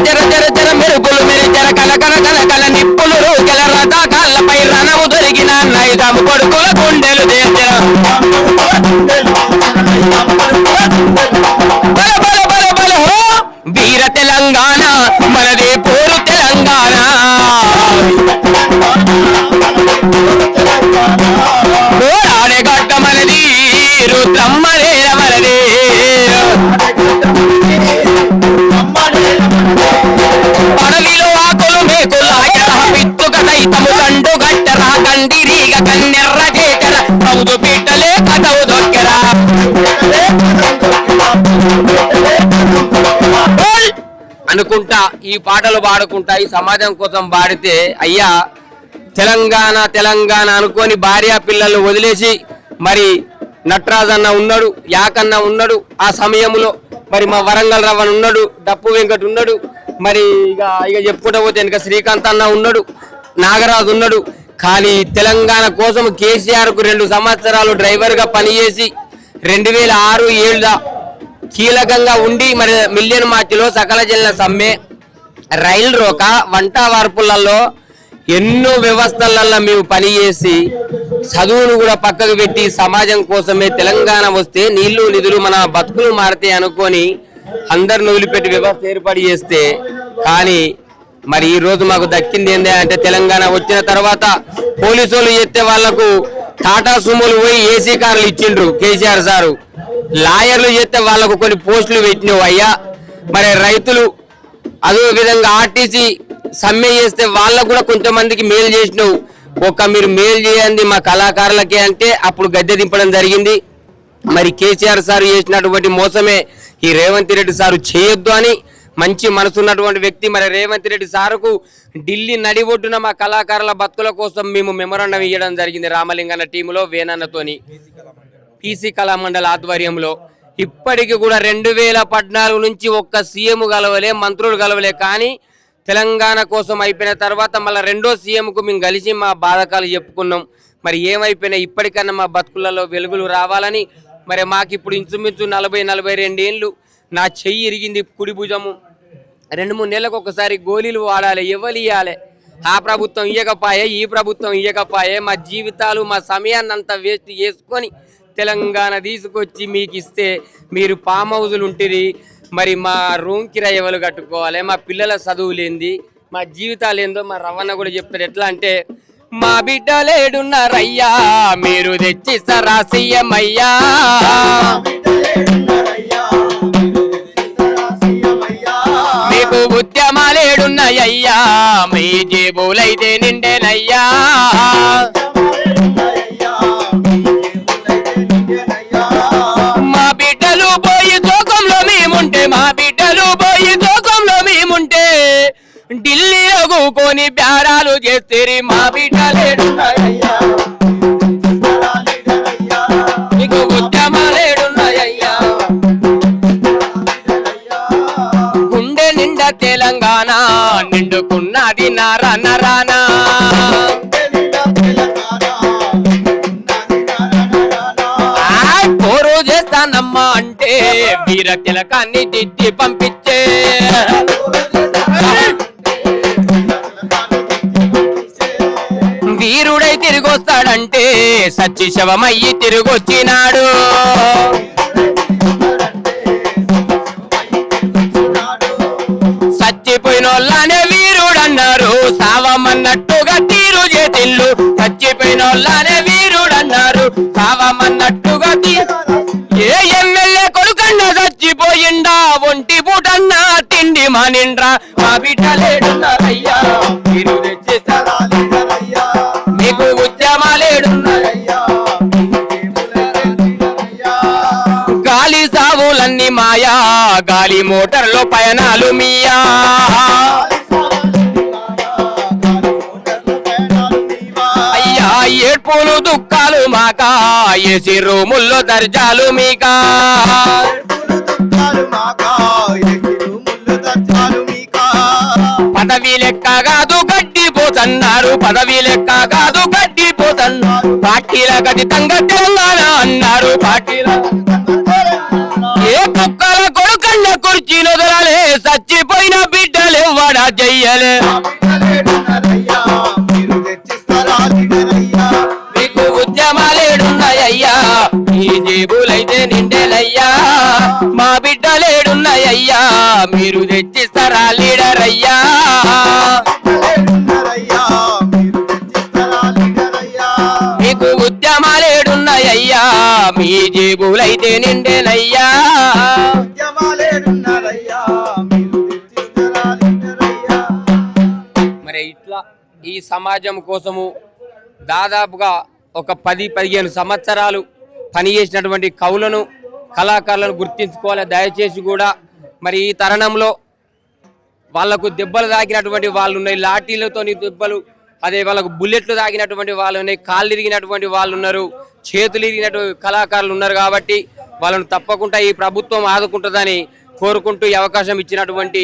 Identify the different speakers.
Speaker 1: జర జర జర మెరుపులు మెరిచర కల కల కల కల నిప్పులు రూకెల రథాకాళ్ళపై రణము దొరికిన నైజాము కొడుకుల గుండెలు దేచర బల బల బల బల హో వీర తెలంగాణ మనదే పోరు తెలంగాణ పోరాడే గడ్డ మనది రుద్రమ్మనే మనదే పడవిలో ఆకులు మేకులు ఆయరా విత్తుక సైతము కండు గట్టరా కందిరీగ కన్నెర్ర చేచర కౌదు బిడ్డలే కథవు దొక్కెరా అనుకుంటా ఈ పాటలు పాడుకుంటా ఈ సమాజం కోసం పాడితే అయ్యా తెలంగాణ తెలంగాణ అనుకొని భార్య పిల్లలు వదిలేసి మరి నటరాజ్ అన్న ఉన్నాడు, యాకన్న ఉన్నాడు, ఆ సమయంలో మరి మా వరంగల్ రవ్వన్ ఉన్నాడు, డప్పు వెంకట్ ఉన్నాడు, మరి ఇక చెప్పుకుంటూ పోతే వెనక శ్రీకాంత్ అన్న ఉన్నాడు, నాగరాజు ఉన్నాడు. కానీ తెలంగాణ కోసం కేసీఆర్ కు 2 సంవత్సరాలు డ్రైవర్ గా పనిచేసి 2006-7 కీలకంగా ఉండి మరి మిలియన్ మార్చిలో సకల జిల్లా సమ్మె రైలు రోక వంట వార్పులలో ఎన్నో వ్యవస్థలలో మేము పనిచేసి చదువును కూడా పక్కకు పెట్టి సమాజం కోసమే తెలంగాణ వస్తే నీళ్లు నిధులు మన బతుకులు మారితే అనుకొని అందరిని వదిలిపెట్టి వ్యవస్థ ఏర్పాటు చేస్తే కానీ మరి ఈ రోజు మాకు దక్కింది ఏంటి అంటే తెలంగాణ వచ్చిన తర్వాత పోలీసు వాళ్ళు చేస్తే వాళ్లకు టాటా సుమోలు పోయి ఏసీ కార్లు ఇచ్చిండ్రు కేసీఆర్ సారు, లాయర్లు చేస్తే వాళ్ళకు కొన్ని పోస్టులు పెట్టినవు అయ్యా. మరి రైతులు అదే విధంగా ఆర్టీసీ సమ్మె చేస్తే వాళ్ళకు కూడా కొంతమందికి మేలు చేసినావు, మీరు మేలు చేయండి మా కళాకారులకే అంటే అప్పుడు గద్దె దింపడం జరిగింది. మరి కేసీఆర్ సార్ చేసినటువంటి మోసమే ఈ రేవంత్ రెడ్డి సారు చేయొద్దు అని మంచి మనసున్నటువంటి వ్యక్తి. మరి రేవంత్ రెడ్డి సారుకు ఢిల్లీ నడిబొడ్డున మా కళాకారుల బతుకుల కోసం మేము మెమోరాండం ఇవ్వడం జరిగింది రామలింగన్న టీములో వేనన్నతోని పీసీ కళామండలి ఆధ్వర్యంలో. ఇప్పటికి కూడా 2014 నుంచి ఒక్క సీఎం గలవలే, మంత్రులు గలవలే. కానీ తెలంగాణ కోసం అయిపోయిన తర్వాత మళ్ళీ 2వ సీఎంకు మేము కలిసి మా బాధకాలు చెప్పుకున్నాం. మరి ఏమైపోయినా ఇప్పటికన్నా మా బతుకులలో వెలుగులు రావాలని మరి మాకు ఇప్పుడు ఇంచుమించు 40-42 ఏళ్ళు. నా చెయ్యి ఇరిగింది కుడి భుజము, 2-3 నెలలకు ఒకసారి గోళీలు వాడాలి, ఎవరు ఇవ్వాలి. ఆ ప్రభుత్వం ఇయ్యకపాయే, ఈ ప్రభుత్వం ఇయ్యకపాయే. మా జీవితాలు మా సమయాన్ని అంతా వేస్ట్ చేసుకొని తెలంగాణ తీసుకొచ్చి మీకు ఇస్తే మీరు ఫామ్ హౌజులు ఉంటుంది. మరి మా రూమ్ కిరాయి ఎవరు కట్టుకోవాలి, మా పిల్లల చదువులేంది, మా జీవితాలు ఏందో మా రవాణా కూడా చెప్తారు. ఎట్లా అంటే మా బిడ్డలేడున్నారయ్యా మీరు తెచ్చిస్తారా సీఎం అయ్యా, మీకు ఉద్యమాలేడున్నాయ్యా మీ జేబులైతే నిండేనయ్యా, మా బిడ్డలు పోయి జోకంలో మేముంటే, మా బిడ్డలు పోయి జోకంలో మేముంటే ఢిల్లీలో కూకొని బేరాలు చేస్తేరి మా బిడ్డలేడున్నాయ్యా మీకు ఉద్యమాలేడున్నాయ్యా. గుండె నిండా తెలంగాణ నిండుకున్నది నారా నరానా, పోరు చేస్తానమ్మా అంటే వీర తిలకాన్ని దిద్ది పంపించే, వీరుడై తిరిగొస్తాడంటే సచ్చి శవమయ్యి తిరిగొచ్చినాడు, చచ్చిపోయినోళ్ళనే వీరుడన్నారు సావమన్నట్టుగా తీరు చేతిల్లు, చచ్చిపోయినోళ్ళనే వీరుడన్నారు సావమన్నట్టుగా ఏ ఎమ్మెల్యే కొడుకన్నా చచ్చిపోయిండా ఒంటి పూటన్నా తిండి మానిండ్రా మా బిడ్డలేడున్నారయ్యా మీరు తెచ్చిస్తారా మీకు ఉద్యమాలేడున్నారయ్యా, గాలి సావులన్నీ మాయా గాలి మోటార్లో పయనాలు మీయా, అయ్యా ఏడ్పులు దుఃఖాలు మాకా ఏసీ రూముల్లో దర్జాలు మీకా, పదవి లెక్క కాదు గడ్డిపోతన్నారు, పదవి లెక్క కాదు గడ్డిపోతన్నారు, పార్టీల ఖచ్చితంగా తెలంగాణ అన్నారు, పార్టీల ఏ కుక్కల కొడుకన్న కుర్చీలు దొరలే చచ్చిపోయిన బిడ్డలే కాడా జయ్యలే మీకు ఉద్యమాలేడున్నాయ్యా మీ జేబులైతే నిండేలయ్యా మా బిడ్డలేడున్నాయ్యా మీరు తెచ్చిస్తారా లీడర్ అయ్యా మీకు ఉద్యమాలేడున్నాయ్యా మీ జేబులైతే నిండేలయ్యా మరి ఇట్లా ఈ సమాజం కోసము దాదాపుగా ఒక 10-15 సంవత్సరాలు పనిచేసినటువంటి కవులను కళాకారులను గుర్తించుకోవాలి దయచేసి కూడా మరి ఈ తరుణంలో వాళ్ళకు దెబ్బలు తాకినటువంటి వాళ్ళు ఉన్నాయి లాఠీలతో దెబ్బలు అదే వాళ్ళకు బుల్లెట్లు తాకినటువంటి వాళ్ళు ఉన్నాయి కాళ్ళు ఇరిగినటువంటి వాళ్ళు ఉన్నారు చేతులు ఇరిగినటువంటి కళాకారులు ఉన్నారు కాబట్టి వాళ్ళను తప్పకుండా ఈ ప్రభుత్వం ఆదుకుంటుందని కోరుకుంటూ ఈ అవకాశం ఇచ్చినటువంటి